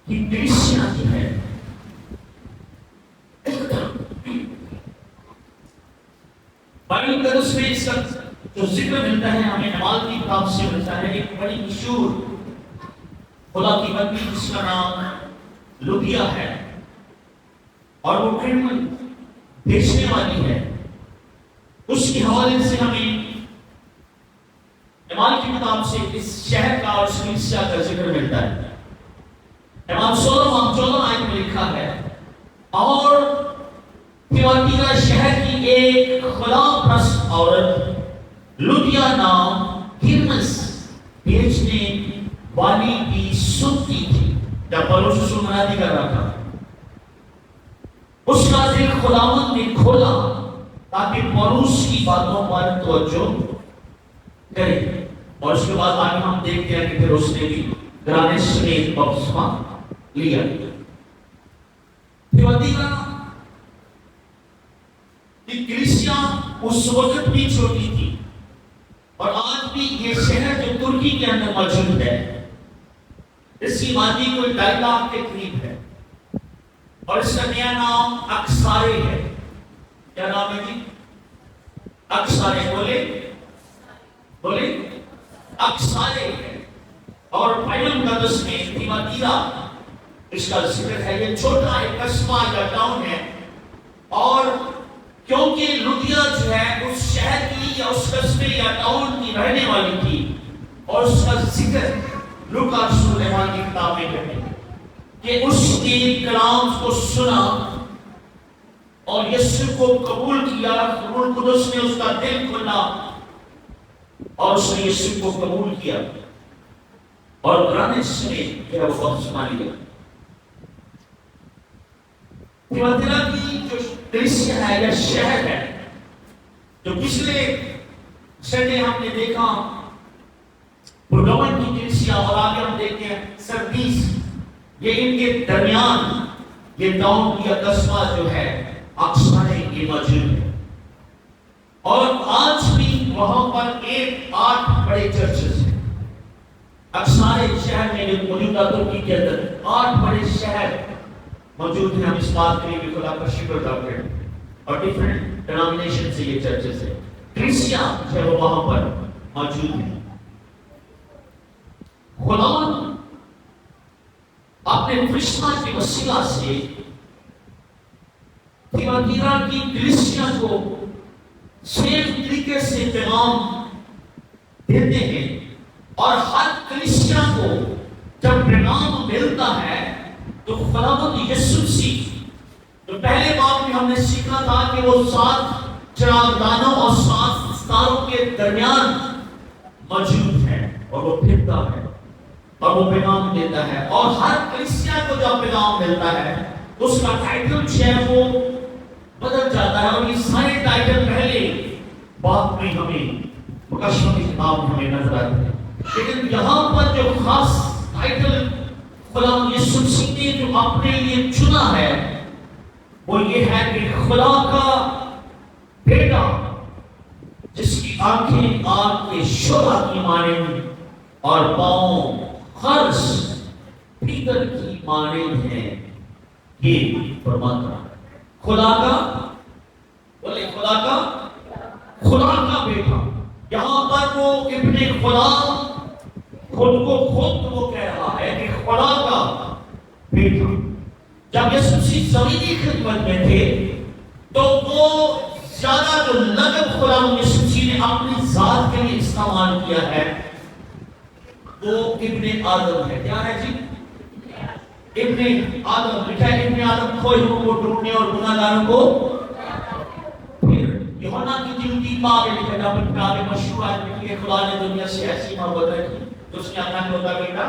کہ کلیسیا جو ہے بائبل مقدس میں اس کا جو ذکر ملتا ہے ہمیں اعمال کی کتاب سے ملتا ہے، ایک بڑی مشہور خدا کی بندی جس کا نام لودیا ہے اور وہ کرمن بیچنے والی ہے، اس کے حوالے سے ہمیں اعمال کی کتاب سے اس شہر کا اور اس کلیسیا کا ذکر ملتا ہے۔ اعمال 16 آیت میں لکھا ہے، اور تھیاتیرا شہر کی ایک خدا پرست عورت لودیا نام ہرمس بیچنے والی بھی سنتی تھی جب پولس رسول منادی کر رہا تھا۔ اس کا دل خداوند نے کھولا تاکہ پولس کی باتوں پر توجہ کرے، اور اس کے بعد آگے ہم دیکھتے ہیں کہ پھر اس نے بھی گرانے سمیت بپتسمہ لیا۔ تھیاتیرا کی کلیسیا اس وقت بھی چھوٹی تھی، اور آج بھی یہ شہر جو ترکی کے اندر موجود ہے، اس کی آبادی کوئی 2.5 لاکھ کے قریب ہے، اور اس کا نیا نام اکسارے ہے۔ کیا نام ہے جی؟ اکسارے، بولے اکسارے ہے۔ اور بائبل مقدس میں تھیاتیرا اس کا ذکر ہے، یہ چھوٹا ایک قصبہ یا ٹاؤن ہے، اور کیونکہ لودیا جو ہے اس شہر کی یا اس قصبے یا ٹاؤن کی رہنے والی تھی، اور اس کا ذکر لوکا رسول اعمال کی کتاب میں کرتے ہیں کہ اس کے کلام کو سنا اور یسوع کو قبول کیا، روح القدس نے اس کا دل کھولا اور اس نے یسوع کو قبول کیا، اور قرآن سمیت وہ بپتسمہ لیا۔ تھیاتیرا کی جو کلیسیا ہے یا شہر ہے، جو پچھلے سنڈے ہم نے دیکھا بردوان کی کلیسیا، اور آگے ہم دیکھتے ہیں سردیس، یہ ان کے درمیان یہ ٹاؤن یا قصبہ جو ہے اکسارے یہ موجود ہے، اور آج بھی وہاں پر 8 بڑے چرچز ہیں۔ اکسارے شہر میں جو موجودہ ترکی کے اندر 8 بڑے شہر موجود ہیں، ہم اس بات کے لیے بھی خدا کا شکر ادا کرتے ہیں، اور ڈیفرنٹ ڈینامینیشن سے یہ چرچز ہیں، کلیسیا جو ہے وہ وہاں پر موجود ہیں۔ خدا اپنے فرشتہ کے وسیلہ سے تھیاتیرا کی کلیسیا کو صحیح طریقے سے پیغام دیتے ہیں، اور ہر کلیسیا کو جب پیغام ملتا ہے تو خداوند یسوع مسیح جو پہلے باب میں ہم نے سیکھا تھا کہ وہ 7 چراغدانوں اور 7 ستاروں کے درمیان موجود ہے، اور وہ پھرتا ہے اور وہ پیغام دیتا ہے، اور ہر کلیسیا کو جب پیغام ملتا ہے تو اس کا ٹائٹل جو ہے وہ بدل جاتا ہے، اور یہ سارے ٹائٹل پہلے باب میں ہمیں مکاشفہ کی کتاب میں ہمیں نظر آتے ہیں، لیکن یہاں پر جو خاص ٹائٹل خدا یسوع مسیح نے جو اپنے لیے چنا ہے وہ یہ ہے کہ خدا کا بیٹا جس کی آنکھیں آگ کے شعلہ کی مانند اور پاؤں خرس پیتل کی مانند ہیں، یہ فرماتا ہے خدا کا، بولے خدا کا بیٹا۔ یہاں پر وہ ابن خدا خود کو خود وہ کہہ رہا ہے کہ خدا کا بیٹا۔ جب یسوع مسیح زمینی خدمت میں تھے تو وہ زیادہ جو لقب خدا یسوع مسیح نے اپنی ذات کے لیے استعمال کیا ہے وہ ابن آدم ہے۔ کیا ہے جی؟ ابن آدم لکھا ہے، ابن آدم کھوئے ہوں کو ڈھونڈنے اور گناہگاروں کو۔ پھر یوحنا کی جلدی باب میں لکھا ہے، جب کتاب مشہور ہے کہ خدا نے دنیا سے ایسی محبت رکھی تو اس نے اپنا ہوتا بیٹا،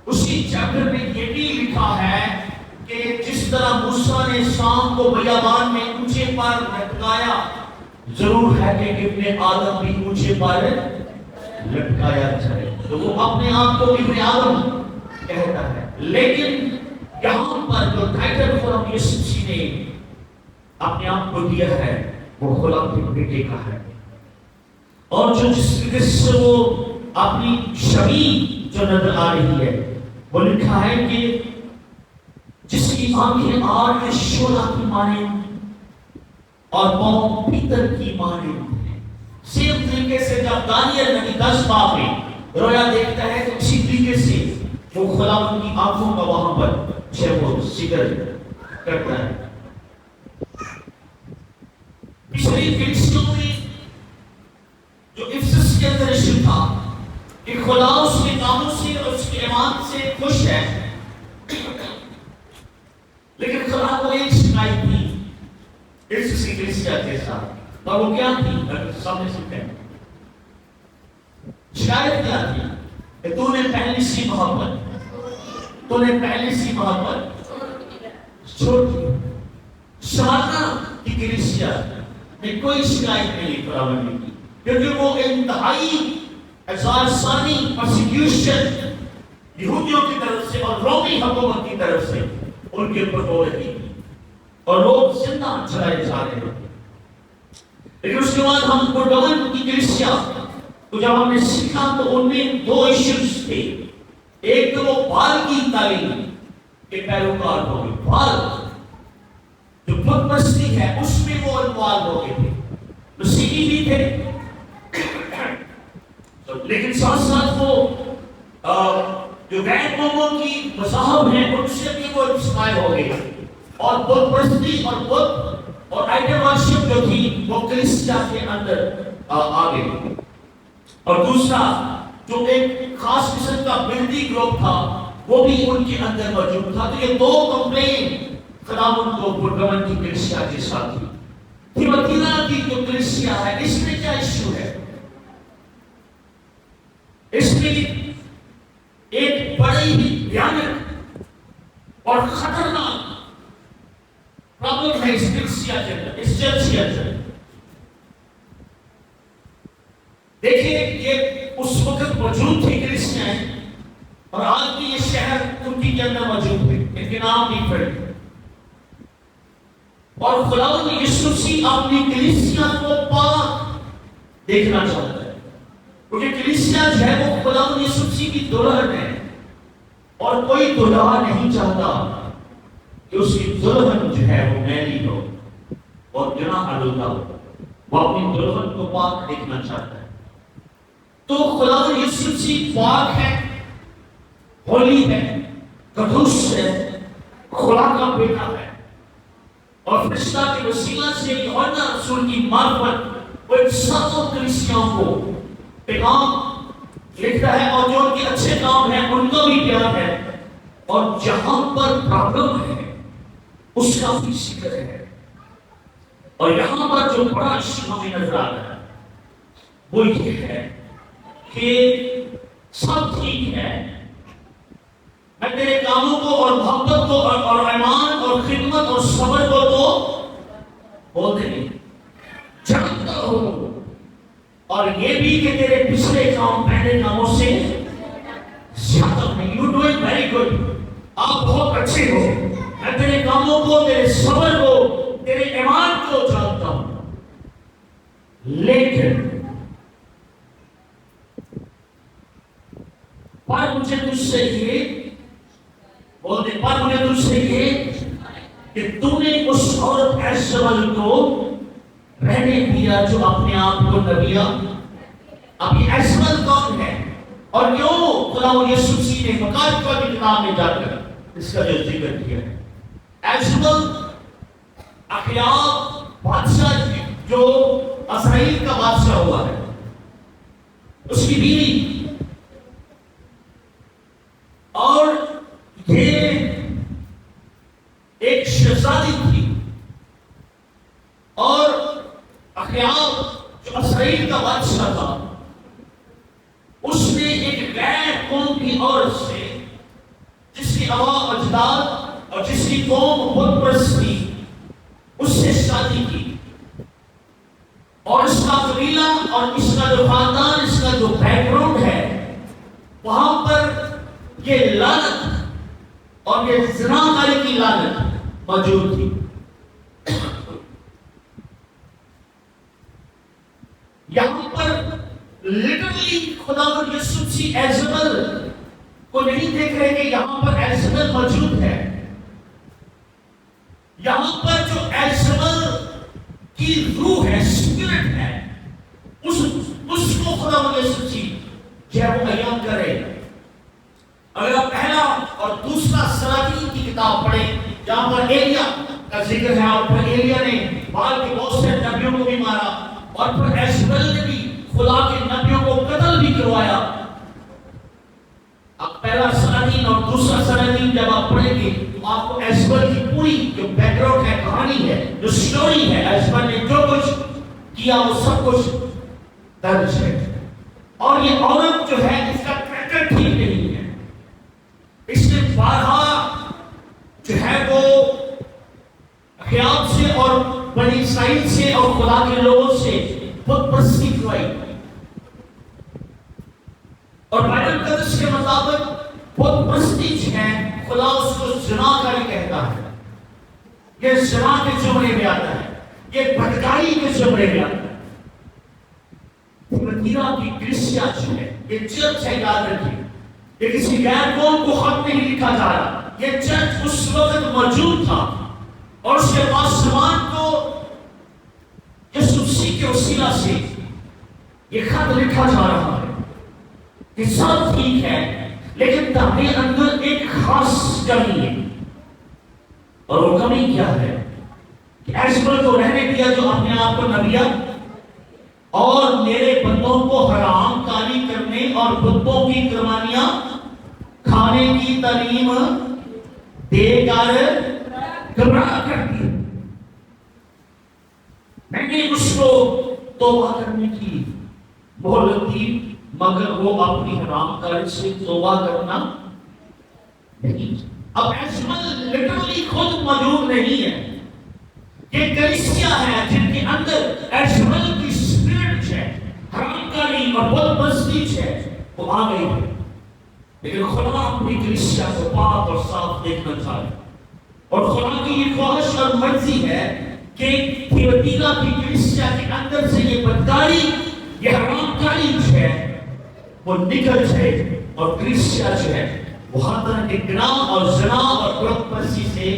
اسی چیپٹر میں یہ بھی لکھا ہے کہ جس طرح موسیٰ نے شام کو بیابان میں اونچے پر لٹکایا، ضرور ہے کہ ابن آدم بھی اونچے پر لٹکایا جائے۔ تو وہ اپنے آپ کو ابن آدم کہتا ہے، لیکن یہاں پر جو ٹائٹل خدا یسوع مسیح نے اپنے آپ کو دیا ہے وہ خدا کے بیٹے کا ہے، اور جو جس طریقے سے وہ اپنی شبیہ جو نظر آ رہی ہے وہ لکھا ہے کہ جس کی آنکھیں آگ کے شعلہ کی مانند اور پاؤں پیتل کی مانند ہیں. سیم طریقے سے جب دانیل نبی 10 باب میں رویا دیکھتا ہے تو اسی طریقے سے وہ خداوند کی آنکھوں کا وہاں پر وہ ذکر کرتا ہے. پچھلی کلیسیوں میں جو افسس کے اندر ایشو تھا کہ خدا اس کے کاموں سے اور اس کے ایمان سے خوش ہے، لیکن خدا کو ایک شکایت تھی اس کلیسیا کے ساتھ، اور وہ کیا تھی؟ سامنے سنتے ہیں. شکایت کیا تھی؟ کہ تو نے پہلی سی محبت چھوڑ دی. سمارنا کی کلیسیا میں کوئی شکایت نہیں خداوند کی، کیونکہ وہ انتہائی ہزار ثانی پرسیکیوشن یہودیوں کی طرف سے اور رومی حکومت کی طرف سے ان کے اوپر ہو رہی تھی اور لوگ زندہ چلائے جا رہے تھے. لیکن اس کے بعد ہم خداوند کی کلیسیا تو جب ہم نے سیکھا تو ان میں 2 ایشوز تھے. ایک تو وہ بال کی تعلیم کے پیروکار ہو گئے، بال جو بت پرستی ہے اس میں وہ انوالو ہو گئے تھے، مسیحی بھی تھے، لیکن ساتھ ساتھ وہ جو غیر قوموں کی مذاہب ہیں ان سے بھی وہ انسپائر ہو گئے، اور بت پرستی اور بت اور آئیڈل ورشپ جو تھی وہ کلیسیا کے اندر آ گئی. اور دوسرا جو ایک خاص قسم کا بلدی گروپ تھا وہ بھی ان کے اندر موجود تھا. تو یہ 2 کمپلین خداوند کو خداوند کی کلیسیا کے ساتھ تھی. تھیاتیرا کی جو کلیسیا ہے اس میں کیا ایشو ہے؟ اس میں ایک بڑی ہی بھیانک اور خطرناک پرابلم ہے اس کلیسیا کے اندر، اس چرچ کے اندر. دیکھیے یہ اس وقت موجود تھی کلیسیاں اور آج بھی یہ شہر ترکی کے اندر موجود ہے، ان کے نام نہیں پڑے. اور خداوند یسوع مسیح اپنی کلیسیا کو پاک دیکھنا چاہتا ہے، کیونکہ کلیسیا جو ہے وہ خداوند یسوع مسیح کی دلہن ہے، اور کوئی دلہا نہیں چاہتا کہ اس کی دلہن جو ہے وہ میلی ہو اور گناہ آلودہ ہو. وہ اپنی دلہن کو پاک دیکھنا چاہتا ہے. تو خداوند یسوع مسیح پاک ہے، ہولی ہے، قدوس ہے، خدا کا بیٹا ہے، اور فرشتہ کے وسیلہ سے یوحنا رسول کی معرفت وہ ان ساتوں کلیسیاؤں کو پیغام لکھتا ہے، اور جو ان کے اچھے کام ہیں ان کو بھی پیار ہے، اور جہاں پر پرابلم ہے اس کا بھی ذکر ہے. اور یہاں پر جو بڑا ایشو ہمیں نظر آتا ہے وہ یہ ہے کہ سب ٹھیک ہے، میں تیرے کاموں کو اور محبت کو اور ایمان اور خدمت اور صبر کو تو بولتے نہیں جانتا ہوں، اور یہ بھی کہ تیرے پچھلے کام پہلے کاموں سے زیادہ نہیں. یو ڈوئنگ ویری گڈ، آپ بہت اچھے ہو. میں تیرے کاموں کو، تیرے صبر کو، تیرے ایمان کو جانتا ہوں، لیکن پر مجھے تجھ سے یہ بولتے، پر مجھے تجھ سے یہ کہ تو نے اس عورت ایزابل کو رہنے دیا جو اپنے آپ کو نبیہ. اب یہ ایزابل کون ہے اور کیوں خداوند یسوع مسیح نے مکاشفہ کی کتاب میں جا کر اس کا جو ذکر کیا ہے؟ ایزابل اخیاب بادشاہ جو اسرائیل کا بادشاہ ہوا ہے، اس کی بیوی، اور یہ ایک شہزادی تھی، اور اخیاب جو اسرائیل کا بادشاہ تھا اس نے ایک غیر قوم کی عورت سے جس کی آباء اجداد اور جس کی قوم بت پرست تھی اس سے شادی کی، اور اس کا قبیلہ اور اس کا جو خاندان، اس کا جو بیک گراؤنڈ ہے وہاں پر یہ لعنت اور یہ زنا کاری کی لعنت موجود تھی. یہاں پر لٹرلی خداوند یسوع مسیح ایزابل کو نہیں دیکھ ذکر ہے کہ یہاں پر ایلزبل موجود ہے. یہاں پر جو ایلزبل کی روح ہے، اسپرٹ ہے، اس کو خدا نے سچی جو ہے وہ بیان کرے. اگر آپ پہلا اور دوسرا سلاطین کی کتاب پڑھیں جہاں پر ایلیا کا ذکر ہے، اور پھر ایلیا نے بعد کے بہت سے نبیوں کو بھی مارا، اور پھر ایلزبل نے بھی خدا کے نبیوں کو قتل بھی کروایا. اب پہلا سلاطین اور دوسرا سلاطین جب آپ پڑھیں گے تو آپ کو ایلزبل کی پوری جو بیک گراؤنڈ ہے، کہانی ہے، جو سٹوری ہے، ایلزبل نے جو کچھ کیا وہ سب کچھ درج ہے. اور یہ عورت جو ہے اس کا کریکٹر ٹھیک نہیں ہے. اس نے بارہا جو ہے وہ خیال سے اور بنی اسرائیل سے اور خدا کے لوگوں سے بت پرستی کروائی. اور بائبل مقدس کے مطابق بت پرستی جو ہے خدا اس کو زنا کاری کہتا ہے. یہ زنا کے زمرے میں آتا ہے، یہ بدکاری کے زمرے میں آتا ہے. تھیاتیرا کی کلیسیا جو ہے یہ چرچ ہے، یاد رکھیے. یہ کسی غیر قوم کو خط نہیں لکھا جا رہا، یہ چرچ اس وقت موجود تھا اور اس کے پاسبان کو یسوع مسیح کے وسیلہ سے یہ خط لکھا جا رہا ہے کہ سب ٹھیک ہے لیکن تمہارے اندر ایک خاص کمی ہے. اور وہ کمی کیا ہے کہ ایلزبل کو رہنے دیا جو اپنے آپ کو نبیہ اور میرے بندوں کو حرام کاری کرنے اور بتوں کی قربانیاں کھانے کی تعلیم دے کر گمراہ کر دیا. میں نے اس کو توبہ کرنے کی مہلت دی، مگر وہ اپنی حرام کاری سے توبہ کرنا نہیں. اب ایلزبل لٹرلی خود موجود نہیں ہے، یہ کلیسیا ہے جن کے اندر ایلزبل کی اسپرٹ ہے، حرام کاری اور بت پرستی ہے، وہ آ گئی ہے. لیکن خدا اپنی کلیسیا کو پاک اور صاف دیکھنا چاہے، اور خدا کی یہ خواہش اور مرضی ہے کہ تھیاتیرا کی کلیسیا کے اندر سے یہ بدکاری، یہ حرام کاری جو ہے وہ نکل جائے، اور کلیسیا جو ہے وہ ہر طرح کے گناہ اور زنا اور بت پرستی سے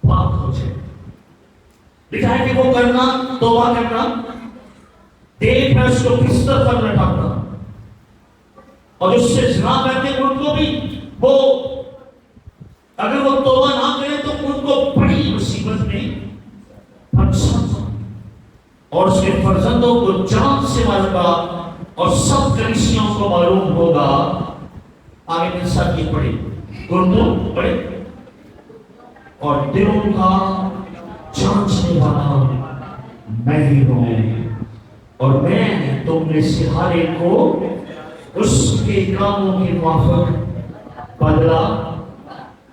پاک ہو جائے. لکھا ہے کہ وہ کرنا، توبہ کرنا، دیکھ میں اس کو بستر پر لٹانا، اور اس سے زنا کرتے ان کو بھی وہ اگر وہ توبہ نہ کرے تو ان کو بڑی مصیبت میں پھنسانا، اور اس کے فرزندوں کو جان سے مارے گا، اور سب کلیسیوں کو معلوم ہوگا. آگے میرے ساتھ یہ پڑھے، اردو پڑھے. اور دلوں کا جانچنے والا میں ہی ہوں، اور میں تم میں سے ہر ایک کو اس کے کاموں کے موافق بدلا.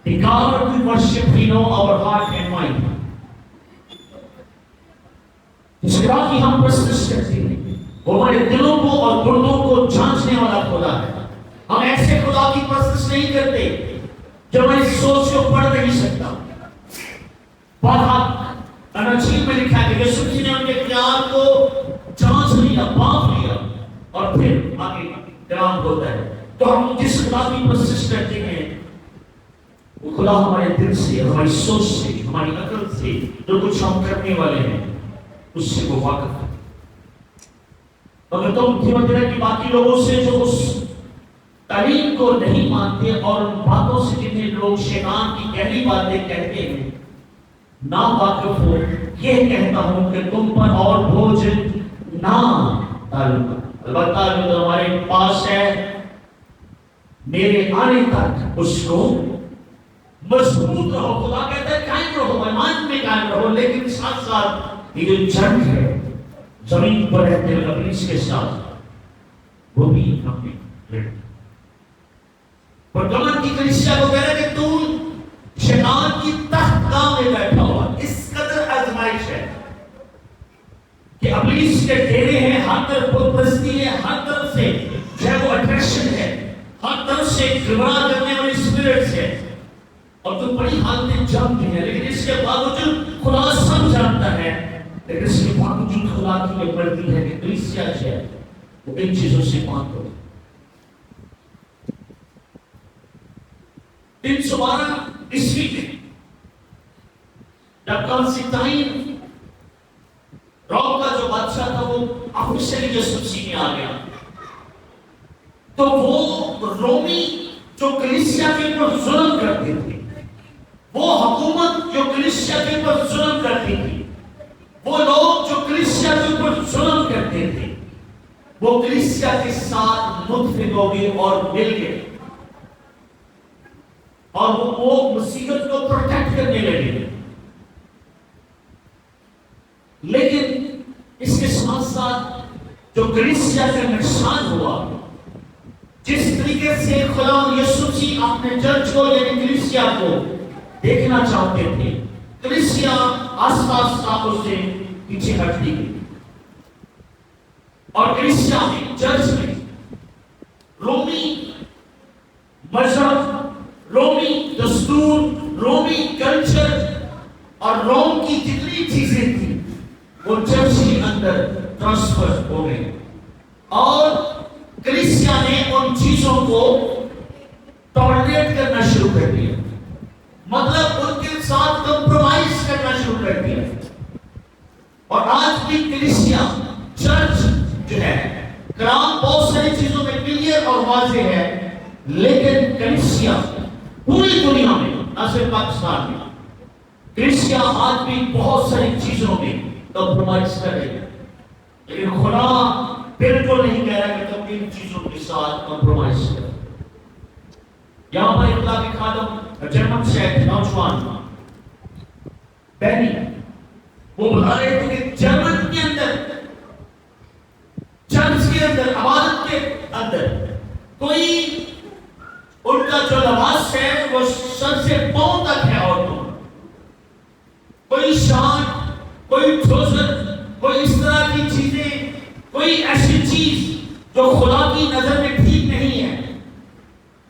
The God we worship, we know our heart and mind. جس خدا کی ہم پرستش کرتے ہیں وہ ہمارے دلوں کو اور گردوں کو جانچنے والا خدا ہے. ہم ایسے خدا کی پرستش نہیں کرتے جو ہماری سوچ کو پڑھ نہیں سکتا. بات انجیل میں لکھا ہے کہ یسوع مسیح نے ان کے خیال کو جانچ لیا، پاپ لیا، اور پھر آگے کلام ہوتا ہے. تو ہم جس خدا کی پرستش کرتے ہیں وہ خدا ہمارے دل سے، ہماری سوچ سے، ہماری عقل سے جو کچھ ہم کرنے والے ہیں اس سے وہ واقف ہے. اگر تم تھیاتیرا کی باقی لوگوں سے جو اس تعلیم کو نہیں مانتے اور ان باتوں سے جنہیں لوگ شیطان کی گہری باتیں کہتے ہیں نا واقف ہو، یہ کہتا ہوں کہ تم پر اور بوجھ نہ ڈالو. البتہ جو ہمارے پاس ہے میرے آنے تک اس کو مضبوط رہو. خدا کہتا ہے قائم رہو، ایمان میں قائم رہو، لیکن ساتھ ساتھ یہ جو جنگ ہے زمین پر رہتے ہوئے ابلیس کے ساتھ وہ بھی ہم نے لڑ. پرگمن کی کلیسیا کو کہہ رہا ہے کہ تم شیطان کی تخت گاہ میں بیٹھا ہوا. اس قدر آزمائش ہے کہ ابلیس کے ڈیرے ہیں، ہر طرف بت پرستی ہے، ہر طرف سے جو ہے وہ اٹریکشن ہے، ہر طرف سے گمراہ کرنے والی اسپرٹس ہے، اور تم بڑی حالتیں جانتے ہیں. لیکن اس کے باوجود خدا سب جانتا ہے، لیکن اس کے باوجود خدا کی یہ مرضی ہے کہ کلیسیا جو ہے وہ ان چیزوں سے پاک ہو. 312 میں جب کانسٹائن روم کا جو بادشاہ تھا وہ آفیشلی یسوسی میں آ گیا، تو وہ رومی جو کلیسیا کے اوپر ظلم کرتے تھے، وہ حکومت جو کلیسیا کے اوپر ظلم کرتی تھی، وہ لوگ جو کلیسیا کے اوپر ظلم کرتے تھے، وہ کلیسیا کے ساتھ متفق ہو گئے اور مل گئے، اور وہ مصیبت کو پروٹیکٹ کرنے لگے۔ لیکن اس کے ساتھ ساتھ جو کلیسیا کا نقصان ہوا، جس طریقے سے خدا یسوع مسیح اپنے چرچ کو یعنی کلیسیا کو دیکھنا چاہتے تھے، کلیسیا آہستہ آہستہ اس سے پیچھے ہٹتی گئی، اور کلیسیا میں، چرچ میں رومی مذہب، رومی دستور، رومی کلچر اور روم کی جتنی چیزیں تھیں وہ چرچ کے اندر ٹرانسفر ہو گئی، اور کلیسیا نے ان چیزوں کو ٹالریٹ کرنا شروع کر دیا، مطلب ان کے ساتھ کمپرومائز کرنا شروع کر دیا۔ اور آج بھی کلیسیا، چرچ جو ہے، کلام بہت ساری چیزوں میں کلیئر اور واضح ہے، لیکن کلیسیا پوری دنیا میں، نہ صرف پاکستان میں، کلیسیا آج بھی بہت ساری چیزوں میں کمپرومائز کر رہی ہے، لیکن خدا بالکل نہیں کہہ رہا کہ تم ان چیزوں کے ساتھ کمپرومائز کرو۔ یہاں پر اطلاقی خادم جرمن سے ایک نوجوان بہنی وہ بتا رہے تھے کہ جرمن کے اندر، چرچ کے اندر، عبادت کے اندر کوئی ان کا جو لباس ہے وہ سر سے پاؤں تک ہے، عورتوں کوئی شارٹ، کوئی ٹروزر، کوئی اس طرح کی چیزیں، کوئی ایسی چیز جو خدا کی نظر میں ٹھیک نہیں ہے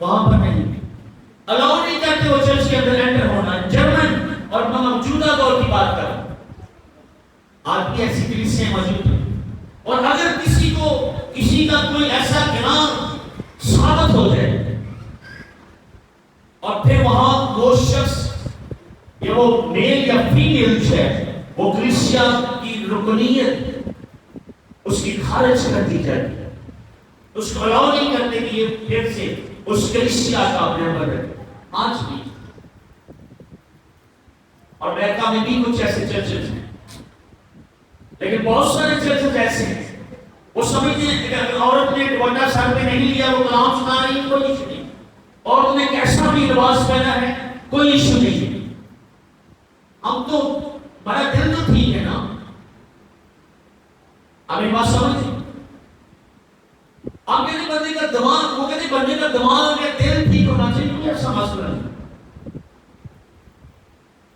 وہاں پر نہیں، الاؤ نہیں کرتے وہ چرچ کے اندر انٹر ہونا۔ جرمن اور موجودہ دور کی بات کر رہا ہوں، آج بھی ایسی کلیسیاں موجود ہیں، اور اگر کسی کا کوئی ایسا گناہ ثابت ہو جائے اور پھر وہاں وہ شخص یا وہ میل یا فیمیل جو ہے وہ کلیسیا کی رکنیت اس کی خارج کر دی جاتی ہے، اس کو الاؤ نہیں کرتے کہ یہ پھر سے اس کلیسیا کا ممبر ہے۔ آج بھی اور امریکہ میں بھی کچھ ایسے چرچز ہیں، لیکن بہت سارے چرچز ایسے ہیں وہ سمجھتے ہیں کہ اگر عورت نے دوپٹہ سر پہ نہیں لیا، وہ کلام سنا رہی ہے، کوئی ایشو نہیں، اور انہیں کیسا بھی لباس پہنا ہے کوئی ایشو نہیں۔ ہم تو بڑا دل تو ٹھیک ہے نا، آپ یہ بات سمجھتے ہیں؟ آپ کہتے بندے کا دماغ، وہ کہتے بندے کا دماغ یا دل ٹھیک ہونا چاہیے، کوئی ایسا مسئلہ نہیں،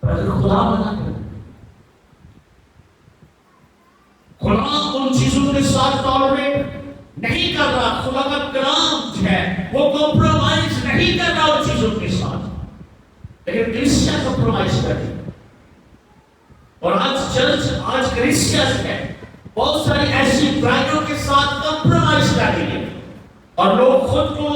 پر اگر خدا منع کر، خدا ان چیزوں کے ساتھ ٹالریٹ نہیں کر رہا، خدا کا کلام جو ہے وہ کمپرومائز نہیں کر رہا ان چیزوں کے ساتھ، لیکن کلیسیا کمپرومائز کر رہی ہے۔ اور آج چرچ، آج کلیسیا ہے بہت ساری ایسی برائیوں کے ساتھ کمپرومائز کر رہی ہے، اور لوگ خود کو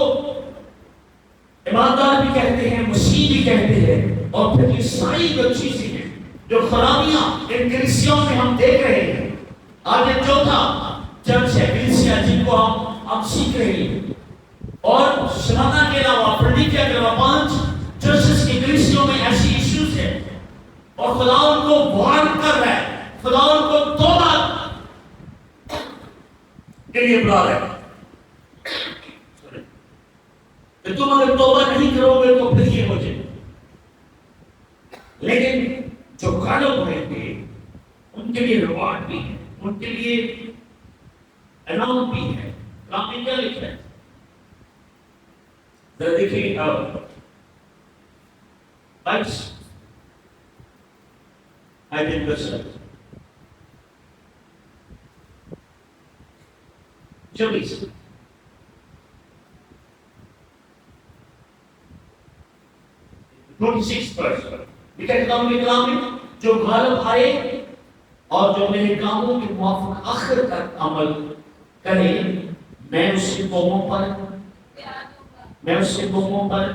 ایماندار بھی کہتے ہیں، مسیح بھی کہتے ہیں، اور پھر یہ ساری جو چیزیں ہیں، جو خرابیاں ان کلیسیوں میں ہم دیکھ رہے ہیں۔ آج یہ چوتھا چرچ ہے کلیسیا جن کو ہم سیکھ رہے ہیں، اور سنانا کے علاوہ، پرڈیکیا کے علاوہ 5 چرچز کی کلیسیوں میں ایسی ایشوز ہیں، اور خدا ان کو وارن کر رہا ہے، خدا ان کو توبہ کے لیے بلا رہا ہے کہ تم اگر توبہ نہیں کرو گے تو پھر یہ ہو جائے۔ لیکن جو غالب ہوئے تھے ان کے لیے ریوارڈ بھی ہے، ان کے لیے انعام بھی ہے۔ کلام میں کیا لکھا ہے؟ ذرا دیکھیں چوبیس 26 پر لکھا ہے کلام میں، جو غالب آئے اور جو میرے کاموں کے موافق آخر تک عمل کرے، میں اس کے قوموں پر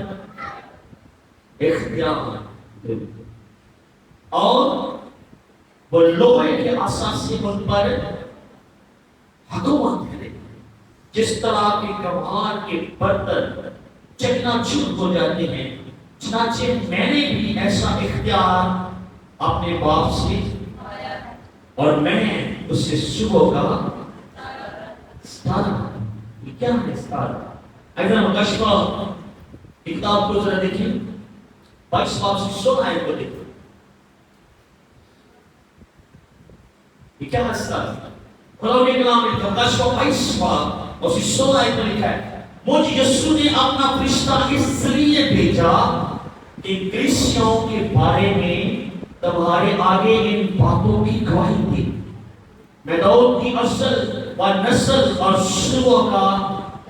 اختیار دے اور وہ لوہے کے اساسی ان پر حکومت کرے. جس طرح کی کمہار کے برتن چکنا چور ہو جاتے ہیں، چنانچہ میں نے بھی ایسا اختیار اپنے باپ سے اور میں اس سے صبح کا ستارہ. یہ کیا ہے ستارہ؟ اگر ہم کشفہ کتاب کو ذرا دیکھیں، 22 باب سے 16 آیت کو دیکھیں. یہ کیا ہے ستارہ؟ خدا کے کلام میں کشفہ 22 باب اور 16 آیت میں لکھا ہے، مجھ یسوع نے اپنا فرشتہ اس لیے بھیجا کہ کلیسیوں کے بارے میں تمہارے آگے ان باتوں کی گواہی دے. میں داؤد کی اصل و نسل اور شروع کا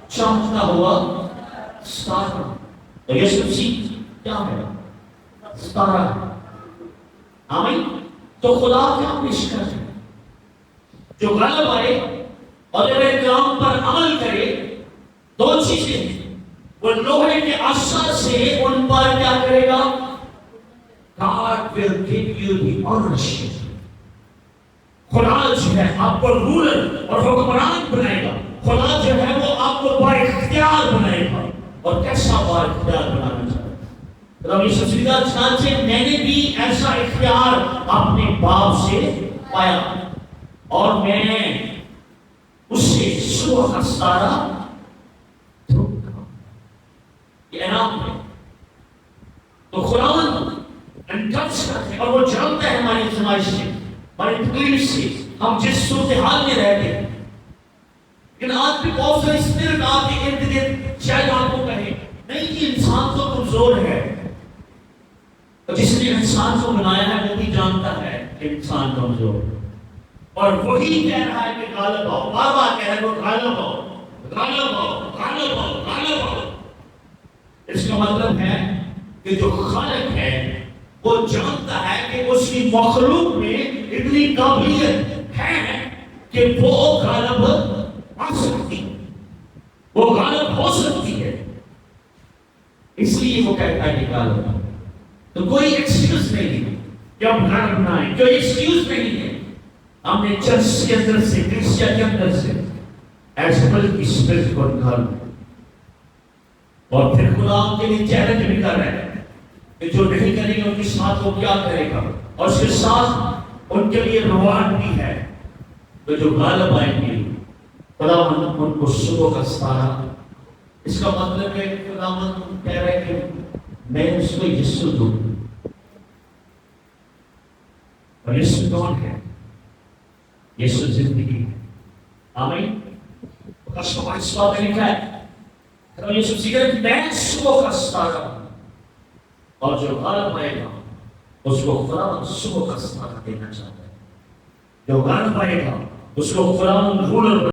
چمکتا ہوا ستارہ. تو یسوع مسیح کیا ہے؟ ستارہ. آمین. تو خدا کیا پیش کر ہے؟ جو غالب آئے اور میرے کلام پر عمل کرے. دو چیزیں ہیں، وہ لوہے کے عصا سے ان پر کیا کرے گا؟ God will give you the ownership. خدا جو ہے آپ کو رولر اور حکمران بنائے گا. خدا جو ہے وہ آپ کو با اختیار بنائے گا. اور کیسا با اختیار بنانا چاہتا ہے؟ رب یسوع سیدھا چنانچہ میں نے بھی ایسا اختیار اپنے باپ سے پایا اور میں اس سے صبح کا ستارہ انعام ہے. تو خداوند انٹچ کرتے ہیں اور وہ جانتا ہے ہماری آزمائش سے، ہماری تکلیف سے، ہم جس صورتحال میں رہتے ہیں. لیکن آج بھی بہت ساری اسپرٹ آپ کے ارد گرد شاید آپ کو کہے نہیں کہ انسان تو کمزور ہے. تو جس نے انسان کو بنایا ہے وہ بھی جانتا ہے کہ انسان کمزور ہے اور وہی کہہ رہا ہے کہ غالب آؤ. بار بار کہہ رہا ہے وہ غالب آؤ، غالب آؤ، غالب آؤ، غالب آؤ. اس کا مطلب ہے کہ جو خالق ہے وہ جانتا ہے کہ اس کی مخلوق میں اتنی قابلیت ہے کہ وہ غالب آ سکتی ہے، وہ غالب ہو سکتی ہے. اس لیے وہ کہتا ہے کہ غالب. تو کوئی ایکسکیوز نہیں ہے کہ ہم غالب نہ آئیں، کوئی ایکسکیوز نہیں ہے. ہم نے چرچ کے اندر سے، کلیسیا کے اندر سے ایسپل کی اسپرٹ کو نکال اور پھر خدا ان کے لیے چیلنج بھی کر رہے ہیں کہ جو نہیں کریں گے ان کے ساتھ وہ کیا کرے گا، اور اس کے ساتھ ان کے لیے ریوارڈ بھی ہے. تو جو غالب آئیں گے خداوند ان کو صبح کا ستارہ. اس کا مطلب ہے کہ خداوند کہہ رہے ہیں کہ میں اس کو یسوع دوں. اور یسوع کون ہے؟ یسوع زندگی ہے. آمین. قسم اس بات میں لکھا ہے تو یسوع سیکھے میں صبح کا ستارہ ہوں اور جو غالب آئے گا اس کو خداوند صبح کا ستارہ دینا چاہتا ہے. جو غالب آئے گا اس کو خداوند رولر